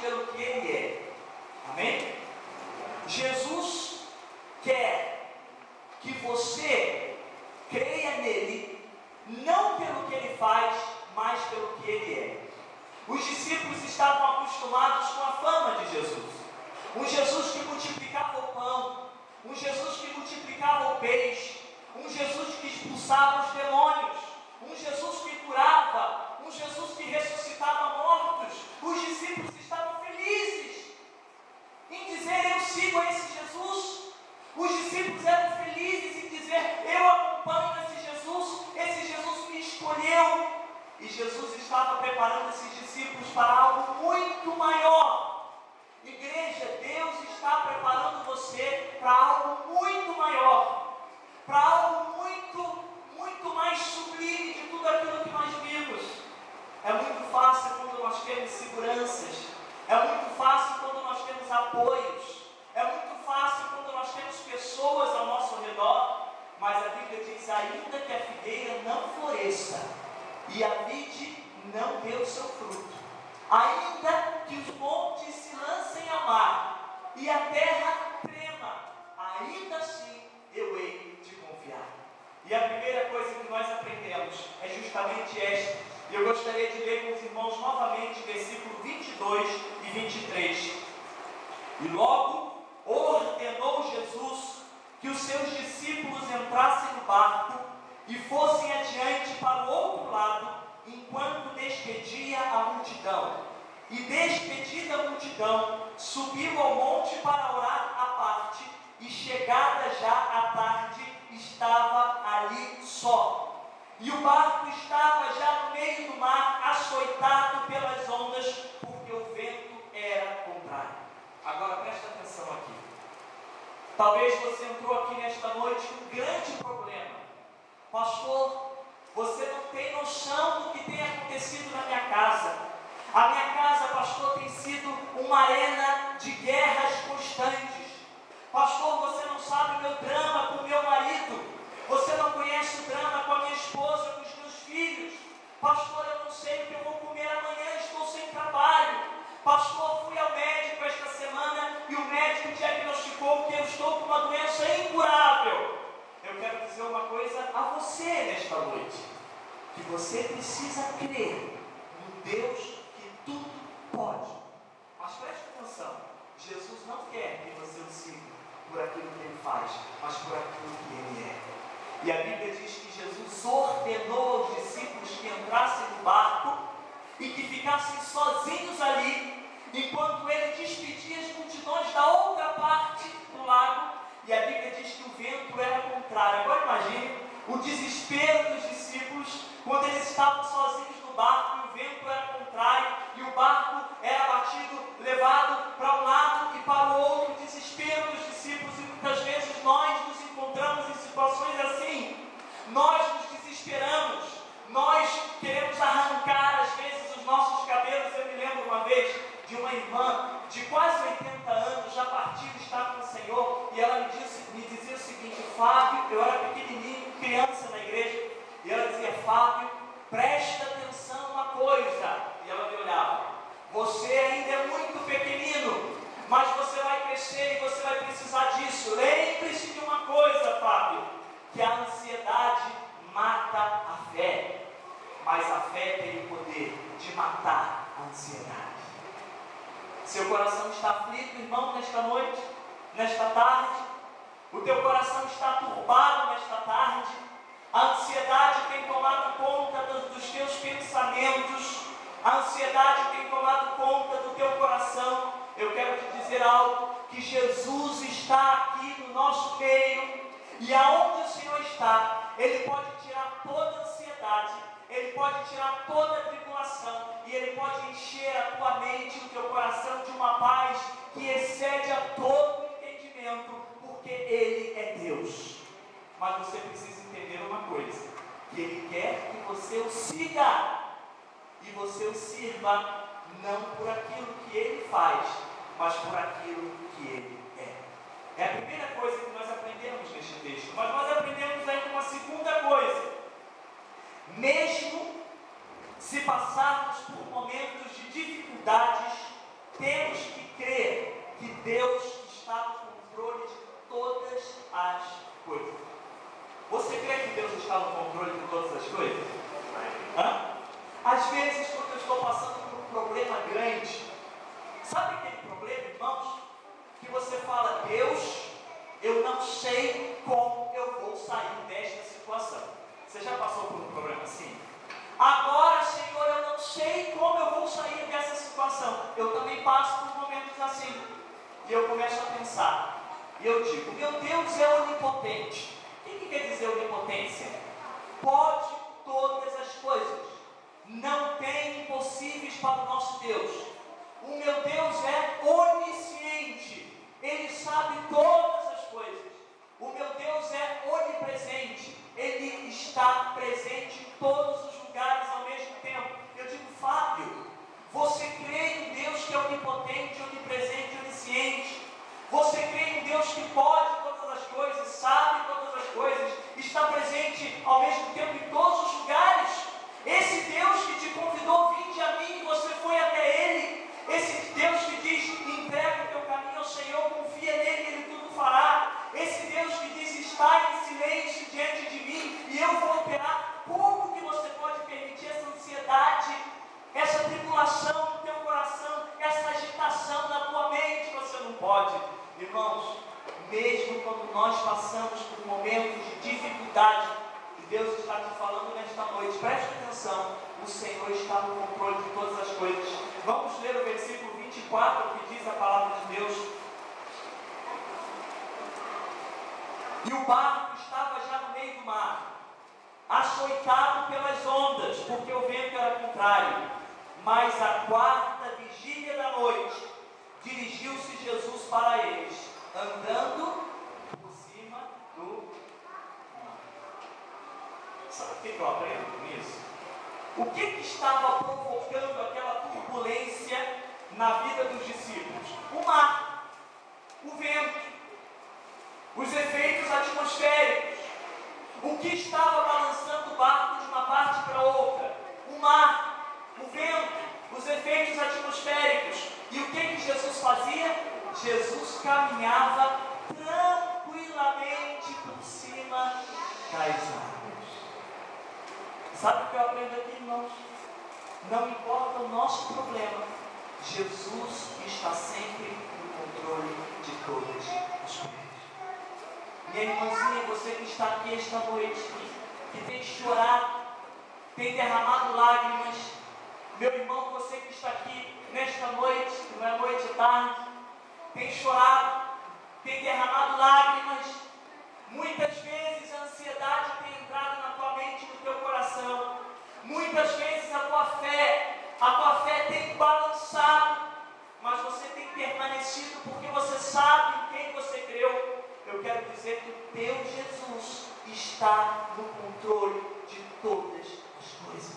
pelo que Ele é. Amém? Jesus quer que você creia nele, não pelo que Ele faz, mas pelo que Ele é. Os discípulos estavam acostumados com a fama de Jesus. Um Jesus que multiplicava o pão, um Jesus que multiplicava o peixe, um Jesus que expulsava os demônios, um Jesus que curava, um Jesus que ressuscitava mortos. Os discípulos estavam felizes em dizer: eu sigo esse Jesus. Os discípulos eram felizes em dizer: eu acompanho esse Jesus me escolheu. E Jesus estava preparando esses discípulos para algo muito maior. Igreja, Deus está preparando você para algo muito maior, para algo muito mais sublime de tudo aquilo que nós vimos. É muito fácil quando nós temos seguranças, é muito fácil quando nós temos apoios, é muito fácil quando nós temos pessoas ao nosso redor, mas a Bíblia diz: ainda que a figueira não floresça e a vide não dê o seu fruto, ainda que os montes se lancem ao mar e a terra trema, ainda assim eu hei de confiar. E a primeira coisa que nós aprendemos é justamente esta. Eu gostaria de ler com os irmãos novamente versículo 22 e 23. E logo ordenou Jesus que os seus discípulos entrassem no barco e fossem adiante para o outro lado, enquanto despedia a multidão. E despedida a multidão, subiu ao monte para orar à parte, e chegada já a tarde, estava ali só. E o barco estava já no meio do mar, açoitado pelas ondas, porque o vento era contrário. Agora presta atenção aqui. Talvez você entrou aqui nesta noite com um grande problema. Pastor, você não tem noção do que tem acontecido na minha casa. A minha casa, pastor, tem sido uma arena de guerras constantes. Pastor, você não sabe o meu drama com o meu marido. Você não conhece o drama com a minha esposa, com os meus filhos. Pastor, eu não sei o que eu vou comer amanhã, estou sem trabalho. Pastor, fui ao médico esta semana e o médico diagnosticou que eu estou com uma doença incurável. Eu quero dizer uma coisa a você nesta noite: que você precisa crer no Deus que tudo pode. Mas preste atenção, Jesus não quer que você o siga por aquilo que Ele faz, mas por aquilo que Ele é. E a Bíblia diz que Jesus ordenou aos discípulos que entrassem no barco e que ficassem sozinhos ali, enquanto Ele despedia as multidões da outra parte do lago. E a Bíblia diz que o vento era contrário. Agora imagine o desespero dos discípulos quando eles estavam sozinhos no barco e o vento era contrário e o barco era batido, levado para um lado e para o outro. O desespero dos discípulos. E muitas vezes nós nos encontramos em situações assim. Nós nos desesperamos, nós queremos arrancar às vezes os nossos cabelos. Eu me lembro uma vez de uma irmã de quase 80 anos, já partiu, está com o Senhor, e ela me dizia o seguinte: Fábio, eu era pequenininho, criança na igreja, e ela dizia: Fábio, presta atenção uma coisa. E ela me olhava: você ainda é muito pequenino, mas você vai crescer e você vai precisar disso. Lembre-se de uma coisa, Fábio, que a ansiedade mata a fé, mas a fé tem o poder de matar a ansiedade. Seu coração está aflito, irmão, nesta noite, nesta tarde? O teu coração está turbado nesta tarde? A ansiedade tem tomado conta dos teus pensamentos, a ansiedade tem tomado conta do teu coração. Eu quero te dizer algo: que Jesus está aqui no nosso meio, e aonde o Senhor está, Ele pode tirar toda a ansiedade, Ele pode tirar toda a tribulação, e Ele pode encher a tua mente, o teu coração de uma paz que excede a todo entendimento, porque Ele é Deus. Mas você precisa entender uma coisa: que Ele quer que você o siga, e você o sirva não por aquilo que Ele faz, mas por aquilo que Ele é. É a primeira coisa que nós aprendemos neste texto. Mas nós aprendemos ainda uma segunda coisa: mesmo se passarmos por momentos de dificuldades, temos problema grande. Sabe aquele problema, irmãos? Que você fala: Deus, eu não sei como eu vou sair desta situação. Você já passou por um problema assim? Agora, Senhor, eu não sei como eu vou sair dessa situação. Eu também passo por momentos assim. E eu começo a pensar. E eu digo: meu Deus é onipotente. O que quer dizer onipotência? Pode todas as coisas. Não tem impossíveis para o nosso Deus. O meu Deus é onisciente. Ele sabe todas as coisas. O meu Deus é onipresente. Ele está presente em todos os lugares ao mesmo tempo. Eu digo: Fábio, você crê em Deus que é onipotente, onipresente, onisciente? Você crê em Deus que pode todas as coisas, sabe todas as coisas, está presente ao mesmo tempo em todos os lugares? Esse Deus que te convidou: vinde a mim, e você foi até Ele. Esse Deus que diz: entrega o teu caminho ao Senhor, confia nele, Ele tudo fará. Esse Deus que diz: está em silêncio diante de mim e eu vou operar. Como que você pode permitir essa ansiedade, essa tribulação no teu coração, essa agitação na tua mente? Você não pode. Irmãos, mesmo quando nós passamos por momentos de dificuldade, Deus está te falando nesta noite, preste atenção: o Senhor está no controle de todas as coisas. Vamos ler o versículo 24, que diz a palavra de Deus: e o barco estava já no meio do mar, açoitado pelas ondas, porque o vento era contrário. Mas à quarta vigília da noite, dirigiu-se Jesus para eles, andando por cima do mar. Sabe o que eu aprendo com isso? O que estava provocando aquela turbulência na vida dos discípulos? O mar, o vento, os efeitos atmosféricos. O que estava balançando o barco de uma parte para outra? O mar, o vento, os efeitos atmosféricos. E o que Jesus fazia? Jesus caminhava tranquilamente por cima das águas. Sabe o que eu aprendo aqui, irmãos? Não importa o nosso problema, Jesus está sempre no controle de todas as coisas. Minha irmãzinha, você que está aqui esta noite, que tem chorado, tem derramado lágrimas. Meu irmão, você que está aqui nesta noite, não é noite, é tarde, tem chorado, tem derramado lágrimas. Muitas vezes a ansiedade tem entrado na tua mente, no teu coração. Muitas vezes a tua fé tem balançado, mas você tem permanecido porque você sabe em quem você creu. Eu quero dizer que o teu Jesus está no controle de todas as coisas.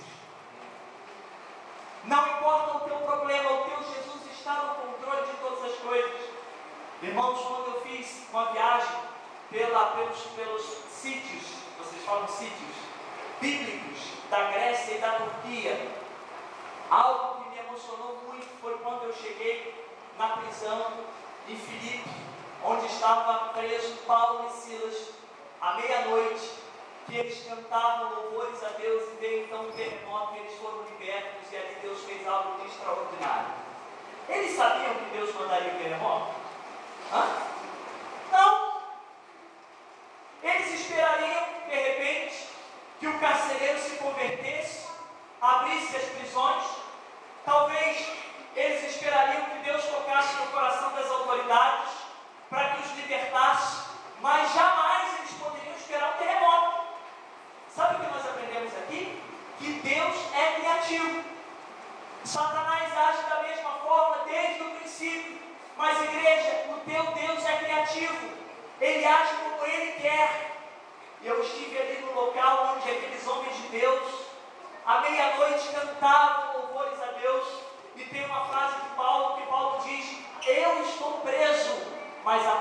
Não importa o teu problema, o teu Jesus está no controle de todas as coisas. Irmãos, quando eu fiz uma viagem pelos sítios, vocês falam sítios, bíblicos da Grécia e da Turquia, algo que me emocionou muito foi quando eu cheguei na prisão em Filipe, onde estava preso Paulo e Silas, à meia-noite, que eles cantavam louvores a Deus, e veio então um terremoto, e eles foram libertos, e ali Deus fez algo de extraordinário. Eles sabiam que Deus mandaria o terremoto? Não! Eles esperariam, de repente, que o carcereiro se convertesse, abrisse as prisões. Talvez eles esperariam que Deus tocasse no coração das autoridades para que os libertasse, mas jamais eles poderiam esperar um terremoto. Sabe o que nós aprendemos aqui? Que Deus é criativo. Satanás age da mesma forma desde o princípio, mas igreja, o teu Deus é criativo, ele age como ele quer. Eu estive ali no local onde aqueles homens de Deus, à meia-noite, cantavam louvores a Deus, e tem uma frase de Paulo, que Paulo diz: eu estou preso, mas a